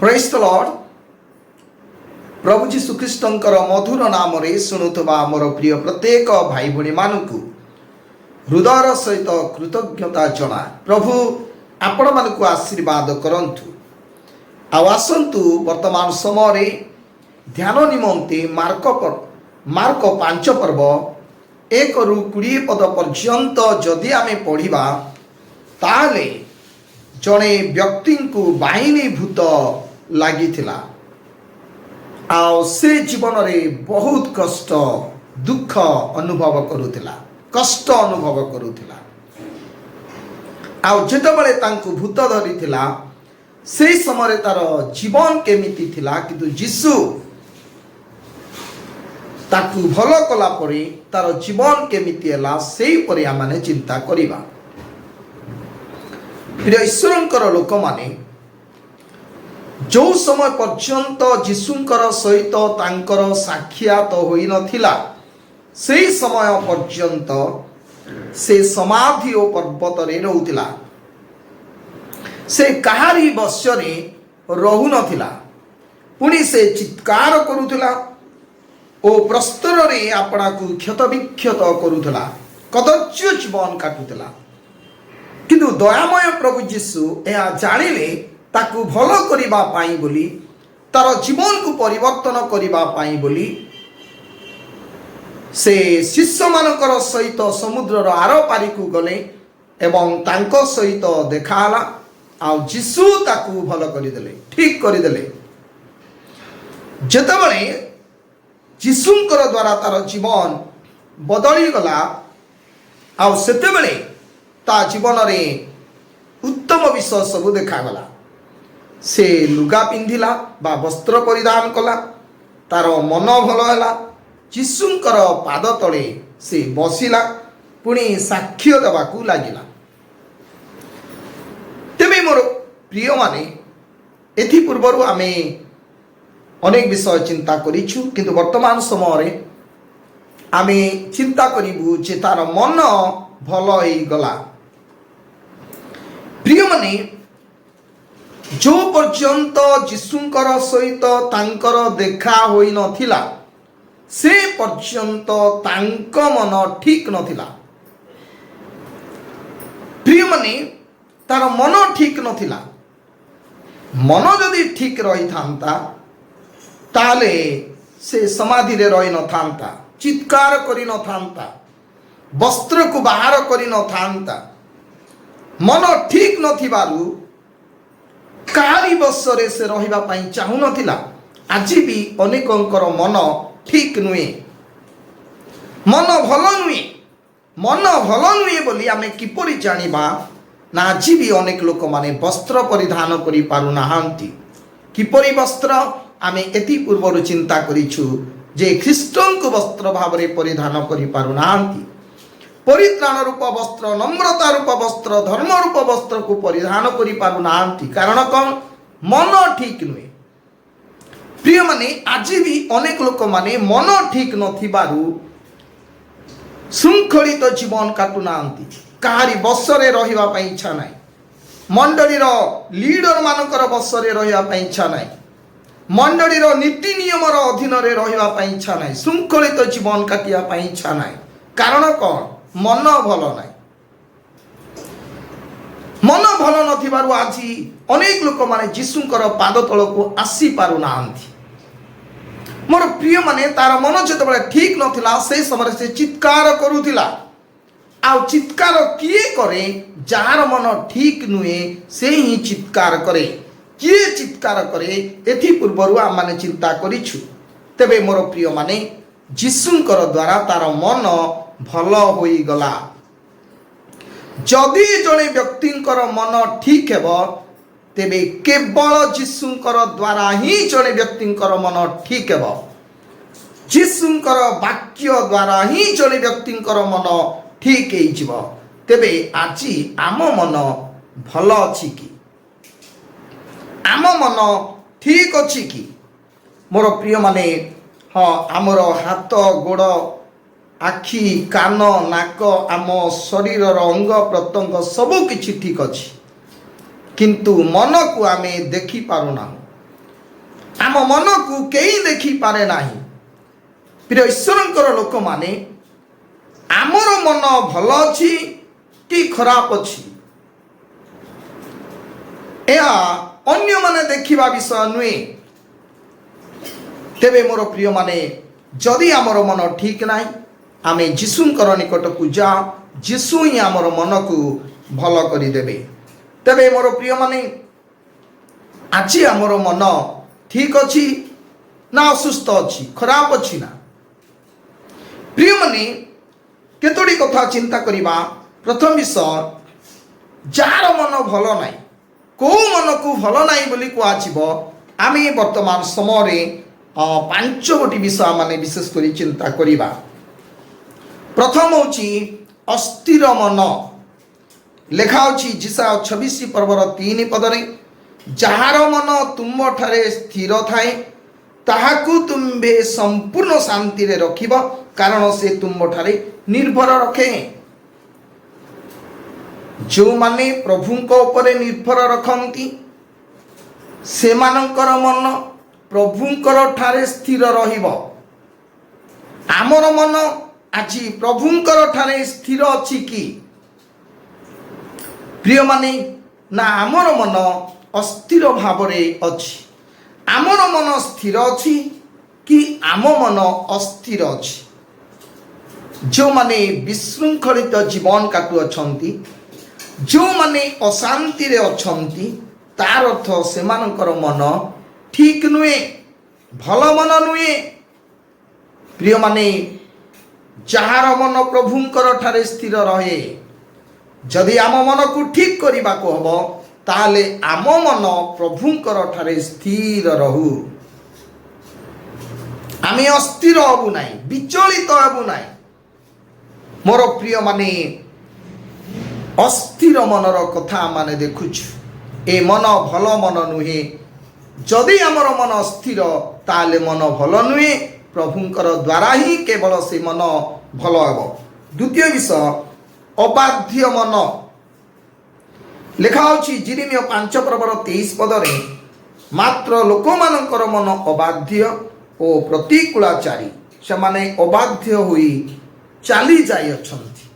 Praise the lord. प्रभु जीशु ख्रीष्टंकर मधुर नाम रे शुणुवा मोर प्रिय प्रत्येक भाई भाई मानकु हृदयर सहित कृतज्ञता जना। प्रभु आपण मानकु आशीर्वाद करंतु। आसंतु वर्तमान समय ध्यान निमंते मार्क 5 पर्व 1 ରୁ 20 पद पर्यंत जदि आमे पढ़िबा ताले जड़े व्यक्ति को बाहिनी भूत लगिथिला आउ से जीवन रे बहुत कष्ट दुख अनुभव करुथिला, कष्ट अनुभव करुथिला। आउ जेतबेले तांको भूत धरिथिला से समय तार जीवन केमिति थिला, किंतु यीशु ताकू भल कला परे तार जीवन केमिति हला सेही परे आमाने चिंता करिबा। प्रिय ईश्वरंकर लोक माने जो समय पर्यंत जीशुंकर सहित तांकर साक्षात होई नथिला से समय पर्यंत से समाधि ओ पर्वत रे रहउतिला, से कहारी बस्यरे रहु नथिला। पुणी से चित्कार करुथिला ओ प्रस्तर रे आपना को क्षत विक्षत करुथिला, कदर्य जीवन काटुथिला। किंतु दयामय प्रभु जीशु यह जानिले ताकू भल करिबा पाई बोली, तार जीवन को परिवर्तन करिबा पाई बोली से शिष्य मानकर सहित समुद्रर आर पारी को गले एवं तांको सहित देखाला। आ जीशु ताकू भल करिदेले, ठीक करिदेले। जेतेबेले जीशुंकर द्वारा तार जीवन बदली गला आ सेतेबेले ता जीवन रे उत्तम विषय सब देखागला। से लुगा पिंधिला बा वस्त्र परिधान कला, तार मन भल हैला, जीशुंकर पाद तले से बसिला, पुणी साक्ष्य देवाकू लागिला। तेबे मोर प्रिय माने एथि पूर्वरु आमे अनेक विषय चिंता करिछु, किंतु वर्तमान समय रे आमे चिंता करिबु जे तार मन भल होई गला। प्रिय माने जो पर्यंत जीशुंकर सहित तांकर देखा होई नथिला से पर्यंत तांक मन ठीक नथिला। प्रिय माने तार मन ठीक नथिला। मन जदि ठीक रही थांता ताले से समाधि रे रही न थांता, चित्कार करी न थांता, वस्त्र को बाहर करी न थांता। मन ठीक नथिबारु काली बसरे से रहिबा पई चाहू नथिला। आज भी अनेकंकर मन ठीक नुए, मन भल नुए। मन भल नुए बोली आमे किपरि जानिबा ना आज भी अनेक लोक माने वस्त्र परिधान करि पारु नाहांती। किपरि वस्त्र आमे एति पूर्वरु चिंता करिछु जे ख्रीष्टन को वस्त्र भावरे परिधान करि पारु नाहांती। परित्राण रूप वस्त्र, नम्रता रूप वस्त्र, धर्म रूप वस्त्र को परिधान करि पारु नाहांती। कारण कौन? मन ठीक नुए। प्रिय माने आज भी अनेक लोक माने मन ठीक नथिबारु शृंखलित जीवन काटु नाहांती। काहारी बसरे रहिबा पई इच्छा नाही, मंडलीर लीडर मानकर बसरे रहिबा पई इच्छा नाही, मंडलीर नीति नियमर अधीन रे रहिबा पई इच्छा नाही, शृंखलित जीवन काटिया पई इच्छा नाही। कारण कौन? मन भल नाही। मन भल नथिबारु आज अनेक लोक माने जीशुंकर पाद तलको आसी पारु नाहांती। मोर प्रिय माने तार मन जेतेबेले ठीक नथिला से समय से चित्कार करुथिला। आ चित्कार किए करे? जार मन ठीक नुए से ही चित्कार करे। किए चित्कार करे? एथि पूर्वरु आम माने चिंता करिछु। तेबे मोर प्रिय माने जीशुंकर द्वारा तार मन भल होई गला। जदि जड़े व्यक्तिंकर मन ठीक हेबो तेबे केवल जीशुंकर द्वारा ही जड़े व्यक्तिंकर मन ठीक हेबो। जीशुंकर वाक्य द्वारा ही जड़े व्यक्तिंकर मन ठीक हेई जिवो। तेबे आजी आम मन भल अछि कि? आम मन ठीक अछि कि? मोर प्रिय माने हाँ, आमर हाथ गोड़ आखि कान नाक आम शरीर अंग प्रत्यंग सबु किछि ठीक अछि, किंतु मन को आमे देखि पारुना। आम मन को कई देखी पारे नाही। प्रिय ईश्वरंकर लोक माने आमर मन भल अच्छी कि खराब अच्छी या अन्य माने देखिबा विषय नुहे। तेबे मोर प्रिय माने जदि आमर मन ठीक नाही आमे जीशुंकर निकट को जा जीशु ही आमर मन को भल करि देबे। तेबे मोर प्रिय माने आज आमर मन ठीक अच्छी ना असुस्थ अच्छी खराब अच्छी ना। प्रिय माने केतोड़ी कथा चिंता करिबा। प्रथम विषय जार मन भल नाई को मन को भल नाई बोली कुआजिबो। आमे वर्तमान समय 5 गोटी विषय माने विशेष करी चिंता करिबा। प्रथम होची अस्थिर मन। लेखा होची जिसा 26 पर्वर 3 पदरे जार मन तुम ठारे स्थिर थाए ताहाकु तुम्बे संपूर्ण शांति रे रखिबो कारण से तुम ठारे निर्भर रखे। जो माने प्रभु को ऊपर निर्भर रखंती से मानकर मन प्रभुंकर ठारे स्थिर रहिबो। आमर मन आज प्रभुंकर ठारे स्थिर अछि कि प्रिय माने ना आमर मन अस्थिर भाव रे अछि। आमर मन स्थिर अछि कि आम मन अस्थिर अछि। जो माने विशृंखलित जीवन काटु अछंती जो माने अशांति रे अछंती तार अर्थ से मानकर मन ठीक नुहे भल मन नुहे। प्रिय माने जहार मन प्रभुंकर ठारे स्थिर रहे जदि आम मन को ठीक करने को हबो ताले आम मन प्रभुंकर ठारे स्थिर रहू। आमे अस्थिर हबु नाई विचलित हबु नाई। मोर प्रिय माने अस्थिर मनर कथा माने देखुछु ए मन भल मन नुहे। जदि आमर मन अस्थिर ताले मन भल नुहे प्रभुंकर द्वारा ही केवल से मन भल हेबो। द्वितीय विषय अबाध्य मन। लेखा होची जिरिमिया 5 पर्वर 23 पदरे मात्र लोक मानकर मन अबाध्य ओ प्रतिकूलाचारी से माने अबाध्य होई चाली जाई अछंती।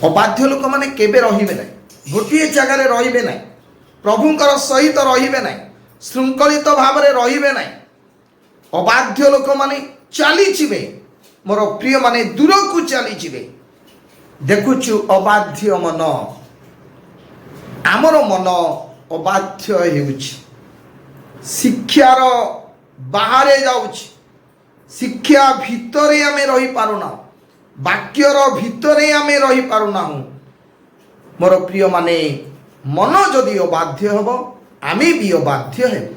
अबाध्य लोक माने केबे रहिबे नै गोटिए जगह रे रहिबे नै प्रभुंकर सहित रहिबे नै श्रृंखलित भाव रे रहिबे नै। अबाध्य लोक माने चाली जिवे मोर प्रिय माने दूर को चाली जिवे। देखुछु अबाध्य मन आमर मन अबाध्य हेउछि शिक्षार बाहरे जाउछि शिक्षा भितरे आमे रही पारुना वाक्यर भितरे आमे रही पारुना। मोर प्रिय माने मन जदि अबाध्य हबो आमे भी अबाध्य हेबु।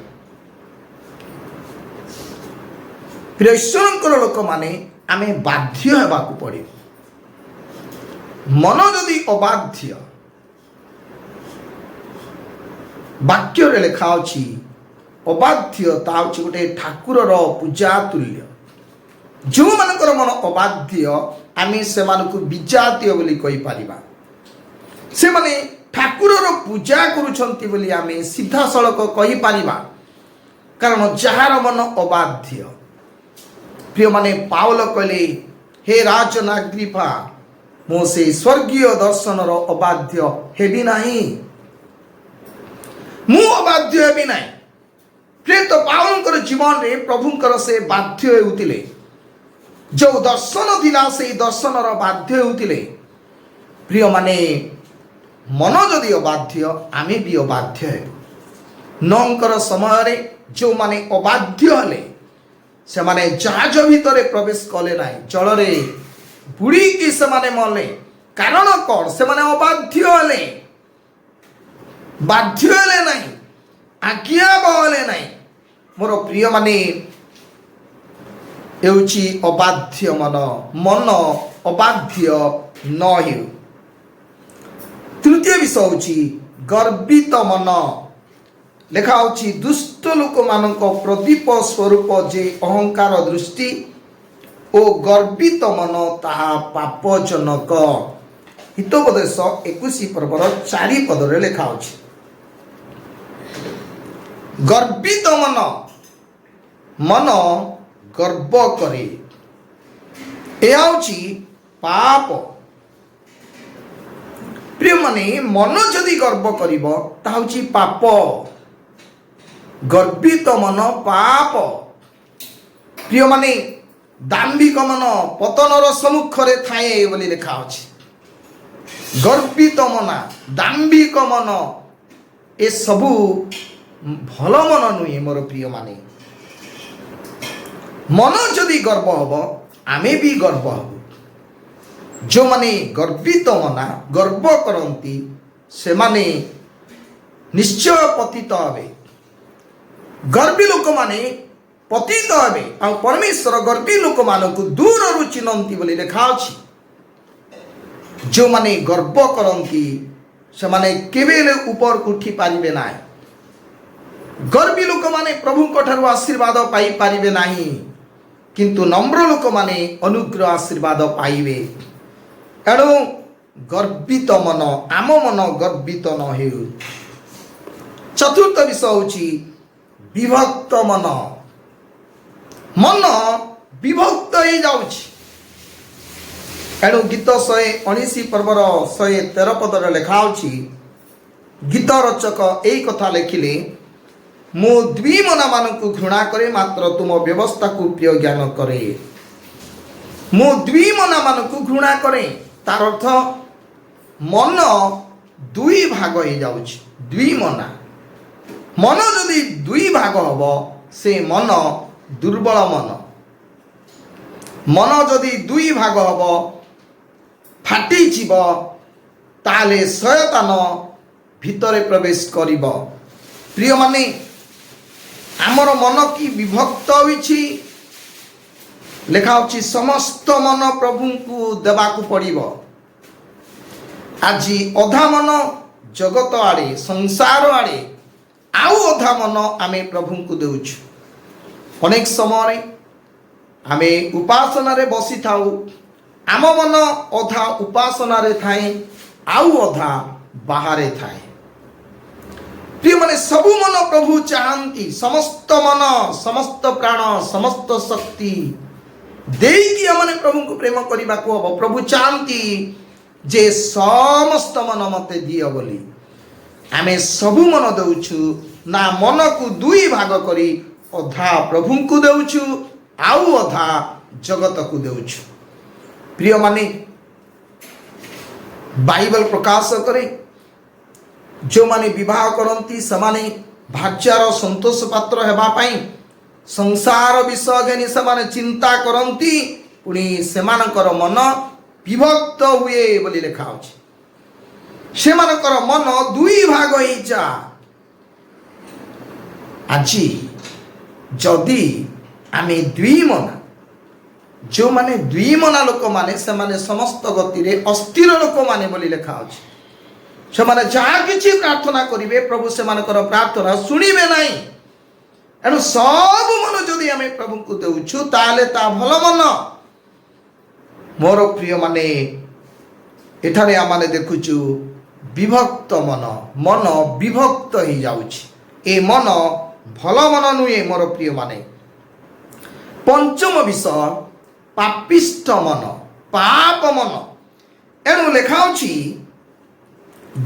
प्रिय ईश्वरंकर लोक माने आमे बाध्य हेबाकु पड़े। मन जदि अबाध्य वाक्य रे लेखा अछि अबाध्य ता अछि गोटे ठाकुरर पूजा तुल्य। जो मानकर मन अबाध्य आमे से मानको विजातीय बोली कहि पारिबा। से माने ठाकुरर पूजा करूछंती बोली आमे सीधा सड़क कहि पारिबा कारण जहार मन अबाध्य। प्रिय माने पावल कहले हे राजन अग्रिपा मो से स्वर्गीय दर्शनर अबाध्य हेबी नाही मु अबाध्य हेबी नाही। प्रिय तो पावलंकर जीवन रे प्रभुंकर से बाध्य हेउतिले जो दर्शन थिला से दर्शनर बाध्य हेउतिले। प्रिय माने मन जदि अबाध्य आमे भी अबाध्य हेबु। नंकर समय रे जो माने अबाध्य हले से माने जहाज भितरे प्रवेश कले नाही जल रे बुड़ी की से माने मले कारण कौन से माने अबाध्य हले बाध्य हले नाही आज्ञा बहले नाही। मोर प्रिय माने हेउची अबाध्य मन मन अबाध्य न हेउ। तृतीय विषय होची गर्वित मन। लेखा होची दुष्ट लोक मानक प्रदीप स्वरूप जे अहंकार दृष्टि ओ गर्वित मन ताहा पापजनक। हितोपदेश 21 पर्वर 4 पदरे लेखा होची ଗର୍ବିତ ମନ ଗର୍ବ କରେ। ଏହା ହେଉଛି ପାପ। ପ୍ରିୟମାନେ, ମନ ଯଦି ଗର୍ବ କରିବ ତାହା ହେଉଛି ପାପ। ଗର୍ବିତ ମନ ପାପ। ପ୍ରିୟମାନେ, ଦାମ୍ଭିକ ମନ ପତନର ସମ୍ମୁଖରେ ଥାଏ ବୋଲି ଲେଖା ଅଛି। ଗର୍ବିତ ମନ, ଦାମ୍ଭିକ ମନ ଏସବୁ ଭଲ ମନ ନୁହେଁ ମୋର ପ୍ରିୟମାନେ। ମନ ଯଦି ଗର୍ବ ହେବ ଆମେ ବି ଗର୍ବ ହବୁ। ଯେଉଁମାନେ ଗର୍ବିତ ମନା ଗର୍ବ କରନ୍ତି ସେମାନେ ନିଶ୍ଚୟ ପତିତ ହେବେ। ଗର୍ବୀ ଲୋକମାନେ ପତିତ ହେବେ ଆଉ ପରମେଶ୍ୱର ଗର୍ବୀ ଲୋକମାନଙ୍କୁ ଦୂରରୁ ଚିହ୍ନନ୍ତି ବୋଲି ଲେଖା ଅଛି। ଯେଉଁମାନେ ଗର୍ବ କରନ୍ତି ସେମାନେ କେବେ ହେଲେ ଉପରକୁ ଉଠି ପାରିବେ ନାହିଁ। ଗର୍ବୀ ଲୋକମାନେ ପ୍ରଭୁଙ୍କ ଠାରୁ ଆଶୀର୍ବାଦ ପାଇପାରିବେ ନାହିଁ, କିନ୍ତୁ ନମ୍ର ଲୋକମାନେ ଅନୁଗ୍ରହ ଆଶୀର୍ବାଦ ପାଇବେ। ଏଣୁ ଗର୍ବିତ ମନ, ଆମ ମନ ଗର୍ବିତ ନ ହେଉ। ଚତୁର୍ଥ ବିଷୟ ହେଉଛି ବିଭକ୍ତ ମନ। ମନ ବିଭକ୍ତ ହେଇଯାଉଛି। ଏଣୁ ଗୀତ 119 ପର୍ବର 113 ପଦରେ ଲେଖା ଅଛି, ଗୀତ ରଚକ ଏଇ କଥା ଲେଖିଲେ, ମୁଁ ଦ୍ୱିମନାମାନଙ୍କୁ ଘୃଣା କରେ ମାତ୍ର ତୁମ ବ୍ୟବସ୍ଥାକୁ ପ୍ରିୟ ଜ୍ଞାନ କରେ। ମୁଁ ଦ୍ୱିମନାମାନଙ୍କୁ ଘୃଣା କରେ। ତାର ଅର୍ଥ ମନ ଦୁଇ ଭାଗ ହେଇଯାଉଛି। ଦ୍ୱିମନା ମନ ଯଦି ଦୁଇ ଭାଗ ହବ ସେ ମନ ଦୁର୍ବଳ ମନ। ମନ ଯଦି ଦୁଇ ଭାଗ ହବ ଫାଟିଯିବ ତାହେଲେ ଶୟତାନ ଭିତରେ ପ୍ରବେଶ କରିବ। ପ୍ରିୟମାନେ, ଆମର ମନ କି ବିଭକ୍ତ ହୋଇଛି। ଲେଖା ହେଉଛି ସମସ୍ତ ମନ ପ୍ରଭୁଙ୍କୁ ଦେବାକୁ ପଡ଼ିବ। ଆଜି ଅଧା ମନ ଜଗତ ଆଡ଼େ, ସଂସାର ଆଡ଼େ, ଆଉ ଅଧା ମନ ଆମେ ପ୍ରଭୁଙ୍କୁ ଦେଉଛୁ। ଅନେକ ସମୟରେ ଆମେ ଉପାସନାରେ ବସିଥାଉ, ଆମ ମନ ଅଧା ଉପାସନାରେ ଥାଏ ଆଉ ଅଧା ବାହାରେ ଥାଏ। ପ୍ରିୟମାନେ, ସବୁ ମନ ପ୍ରଭୁ ଚାହାନ୍ତି ସମସ୍ତ ମନ, ସମସ୍ତ ପ୍ରାଣ, ସମସ୍ତ ଶକ୍ତି ଦେଇକି ଆମମାନେ ପ୍ରଭୁଙ୍କୁ ପ୍ରେମ କରିବାକୁ ହବ। ପ୍ରଭୁ ଚାହାନ୍ତି ଯେ ସମସ୍ତ ମନ ମତେ ଦିଅ ବୋଲି। ଆମେ ସବୁ ମନ ଦେଉଛୁ ନା ମନକୁ ଦୁଇ ଭାଗ କରି ଅଧା ପ୍ରଭୁଙ୍କୁ ଦେଉଛୁ ଆଉ ଅଧା ଜଗତକୁ ଦେଉଛୁ। ପ୍ରିୟମାନେ, ବାଇବଲ ପ୍ରକାଶ କରେ ଯେଉଁମାନେ ବିବାହ କରନ୍ତି ସେମାନେ ଭାର୍ଯ୍ୟାର ସନ୍ତୋଷ ପାତ୍ର ହେବା ପାଇଁ ସଂସାର ବିଷୟ ଘେନି ସେମାନେ ଚିନ୍ତା କରନ୍ତି, ପୁଣି ସେମାନଙ୍କର ମନ ବିଭକ୍ତ ହୁଏ ବୋଲି ଲେଖା ଅଛି। ସେମାନଙ୍କର ମନ ଦୁଇ ଭାଗ ହେଇଯାଏ। ଆଜି ଯଦି ଆମେ ଦ୍ୱିମନା, ଯେଉଁମାନେ ଦ୍ୱିମନା ଲୋକମାନେ ସେମାନେ ସମସ୍ତ ଗତିରେ ଅସ୍ଥିର ଲୋକମାନେ ବୋଲି ଲେଖା ଅଛି। ସେମାନେ ଯାହା କିଛି ପ୍ରାର୍ଥନା କରିବେ ପ୍ରଭୁ ସେମାନଙ୍କର ପ୍ରାର୍ଥନା ଶୁଣିବେ ନାହିଁ। ଏଣୁ ସବୁ ମନ ଯଦି ଆମେ ପ୍ରଭୁଙ୍କୁ ଦେଉଛୁ ତାହେଲେ ତା ଭଲ ମନ। ମୋର ପ୍ରିୟମାନେ, ଏଠାରେ ଆମେ ଦେଖୁଛୁ ବିଭକ୍ତ ମନ, ମନ ବିଭକ୍ତ ହେଇଯାଉଛି। ଏ ମନ ଭଲ ମନ ନୁହେଁ ମୋର ପ୍ରିୟମାନେ। ପଞ୍ଚମ ବିଷୟ ପାପିଷ୍ଠ ମନ, ପାପ ମନ। ଏଣୁ ଲେଖା ଅଛି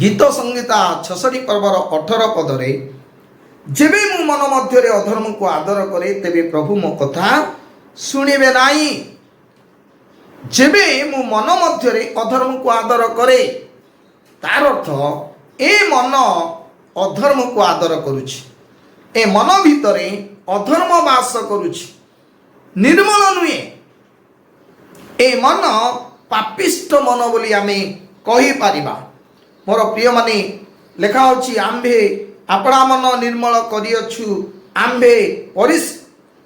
ଗୀତ ସଂହିତା 66 ପର୍ବର 18 ପଦରେ, ଯେବେ ମୁଁ ମନ ମଧ୍ୟରେ ଅଧର୍ମକୁ ଆଦର କରେ ତେବେ ପ୍ରଭୁ ମୋ କଥା ଶୁଣିବେ ନାହିଁ। ଯେବେ ମୁଁ ମନ ମଧ୍ୟରେ ଅଧର୍ମକୁ ଆଦର କରେ, ତାର ଅର୍ଥ ଏ ମନ ଅଧର୍ମକୁ ଆଦର କରୁଛି। ଏ ମନ ଭିତରେ ଅଧର୍ମ ବାସ କରୁଛି, ନିର୍ମଳ ନୁହେଁ। ଏ ମନ ପାପିଷ୍ଠ ମନ ବୋଲି ଆମେ କହିପାରିବା। ମୋର ପ୍ରିୟମାନେ, ଲେଖା ହେଉଛି ଆମ୍ଭେ ଆପଣା ମନ ନିର୍ମଳ କରିଅଛୁ, ଆମ୍ଭେ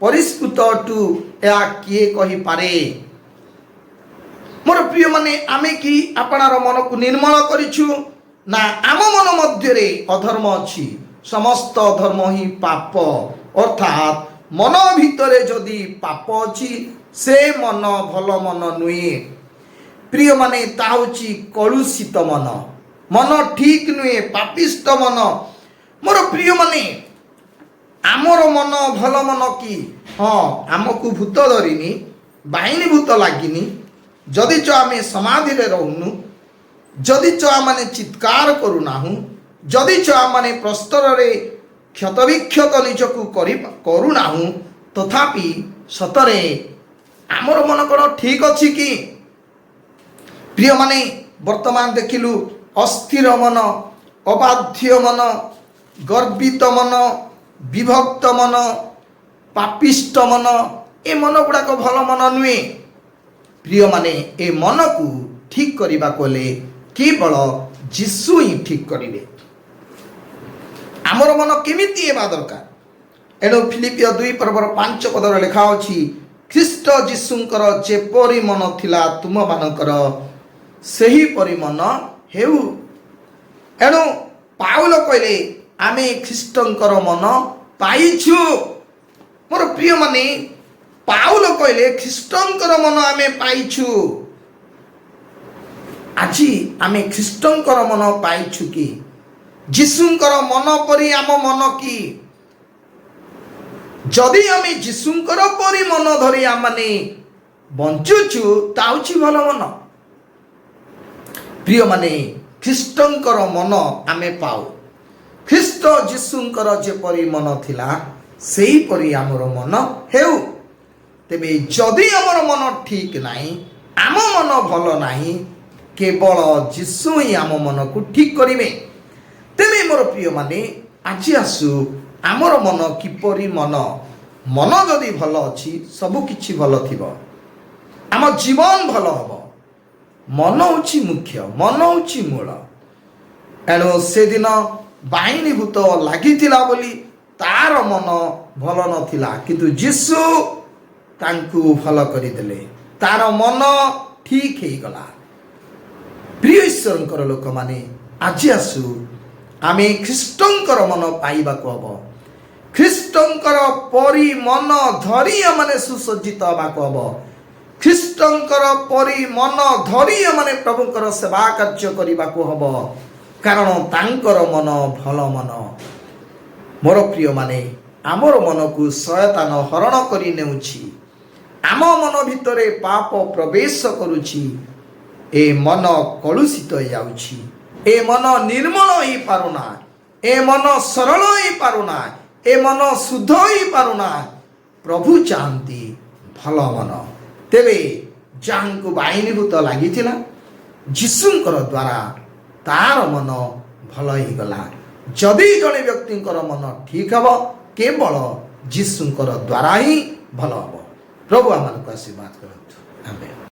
ପରିଷ୍କୃତ ଅଟୁ, ଏହା କିଏ କହିପାରେ? ମୋର ପ୍ରିୟମାନେ, ଆମେ କି ଆପଣାର ମନକୁ ନିର୍ମଳ କରିଛୁ ନା ଆମ ମନ ମଧ୍ୟରେ ଅଧର୍ମ ଅଛି? ସମସ୍ତ ଅଧର୍ମ ହିଁ ପାପ। ଅର୍ଥାତ୍ ମନ ଭିତରେ ଯଦି ପାପ ଅଛି ସେ ମନ ଭଲ ମନ ନୁହେଁ। ପ୍ରିୟମାନେ, ତାହା ହେଉଛି କଳୁଷିତ ମନ, ମନ ଠିକ ନୁହେଁ, ପାପିଷ୍ଠ ମନ। ମୋର ପ୍ରିୟମାନେ, आमर मन भल मन कि हाँ आमको भूत धरिनी बाहिनी भूत लगिनी जदिच आम समाधि रोनु जदिच आम चित्कार करूना जदिच आम प्रस्तर क्षतविक्षत निजक करूना तथापि सतरे आमर मन कौन ठीक अच्छी कि प्रिय माने वर्तमान देखिलु अस्थिर मन अबाध्य मन गर्वित मन विभक्त मन पापिष्ट मन ए मन गुड़ाक भल मन नुहे प्रिय माने ए मन को ठीक करने को केवल जीशु ही ठीक करेंगे आमर मन केमिति हेबा दरकार एणु फिलिपियो 2:5 पदर लेखा अछि ख्रीष्ट जीशुंकर जेपरि मन थिला तुम मानकर सही परि मन हेउ एणु पाउल कहले आमे ख्रीष्टंकर मन पाइछु मोर प्रिय माने पाउल कहले ख्रीष्टंकर मन आमे पाइछु आजी आमे ख्रीष्टंकर मन पाइछु कि जीशुंकर मन परि आम मन कि जदि आमे जीशुंकर परि मन धरि आमने बंचुछु ताउछि भल मन प्रिय माने ख्रीष्टंकर मन आमे पाऊ ख्रीष्ट जीशुंकर जेपरि मन थिला सेही परि आमर मन हेउ तेबे जदि आमर मन ठीक नाही आम मन भल नाही केवल जीशु ही आम मन को ठीक करिवे तेबे मोर प्रिय माने आज आसु आमर मन किपरि मन मन जदि भल अछि सब किछि भल थिबो आम जीवन भल हबो मन होछि मुख्य मन होछि मूल एणु से दिन बाहिनी भूत लागिथिला बोली तार मन भल नथिला किंतु जीशु तांकु भल करिदेले तार मन ठीक हे गला प्रिय ईश्वरंकर लोक माने आज आसु आमे ख्रीष्टंकर मन पाइबा को हबो ख्रीष्टंकर परि मन धरि माने सुसज्जित हबा को हबो ख्रीष्टंकर परि मन धरि माने प्रभुंकर सेवा कार्य करिबा को हबो कारण तांकर मन भल मन मोर प्रिय माने आमर मन को शयतान हरण करि नेउछि आम मन भितरे पाप प्रवेश करुछि ए मन कलुषित जाउछि ए मन निर्मल ही पारुना ए मन सरल ही पारुना ए मन शुद्ध ही पारुना प्रभु चाहती भल मन तेबे जांकु बाहिनीभूत लागिथिला जीशुंकर द्वारा तार मन भल ही गला जदि जड़े व्यक्तिंकर मन ठीक हब केवल जीशुंकर द्वारा ही भल हब प्रभु आमको आशीर्वाद करंतु आमेन।